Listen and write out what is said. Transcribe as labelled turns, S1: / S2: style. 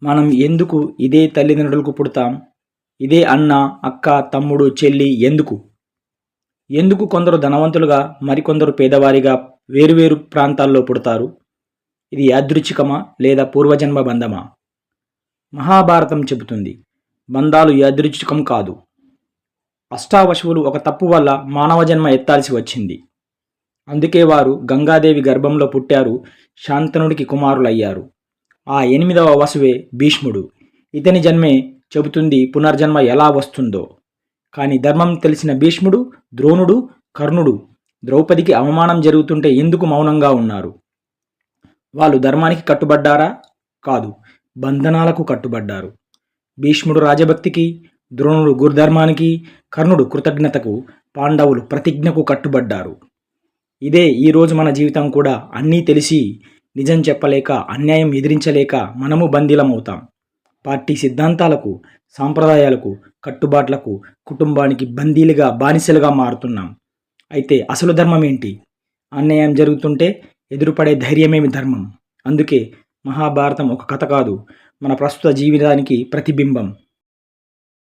S1: మనం ఎందుకు ఇదే తల్లిదండ్రులకు పుడతాం? ఇదే అన్న, అక్క, తమ్ముడు, చెల్లి ఎందుకు? ఎందుకు కొందరు ధనవంతులుగా, మరికొందరు పేదవారిగా వేరువేరు ప్రాంతాల్లో పుడతారు? ఇది యాదృచ్ఛికమా లేదా పూర్వజన్మ బంధమా? మహాభారతం చెబుతుంది, బంధాలు యాదృచ్ఛికం కాదు. అష్టావశువులు ఒక తప్పు వల్ల మానవ జన్మ ఎత్తాల్సి వచ్చింది. అందుకే వారు గంగాదేవి గర్భంలో పుట్టారు, శాంతనుడికి కుమారులయ్యారు. ఆ 8వ వసువే భీష్ముడు. ఇతని జన్మే చెబుతుంది పునర్జన్మ ఎలా వస్తుందో. కానీ ధర్మం తెలిసిన భీష్ముడు, ద్రోణుడు, కర్ణుడు ద్రౌపదికి అవమానం జరుగుతుంటే ఎందుకు మౌనంగా ఉన్నారు? వాళ్ళు ధర్మానికి కట్టుబడ్డారా? కాదు, బంధనాలకు కట్టుబడ్డారు. భీష్ముడు రాజభక్తికి, ద్రోణుడు గురుధర్మానికి, కర్ణుడు కృతజ్ఞతకు, పాండవులు ప్రతిజ్ఞకు కట్టుబడ్డారు. ఇదే ఈరోజు మన జీవితం కూడా. అన్నీ తెలిసి నిజం చెప్పలేక, అన్యాయం ఎదిరించలేక మనము బందీలమవుతాం. పార్టీ సిద్ధాంతాలకు, సాంప్రదాయాలకు, కట్టుబాట్లకు, కుటుంబానికి బందీలుగా, బానిసలుగా మారుతున్నాం. అయితే అసలు ధర్మం ఏంటి? అన్యాయం జరుగుతుంటే ఎదురుపడే ధైర్యమేమి ధర్మం? అందుకే మహాభారతం ఒక కథ కాదు, మన ప్రస్తుత జీవితానికి ప్రతిబింబం.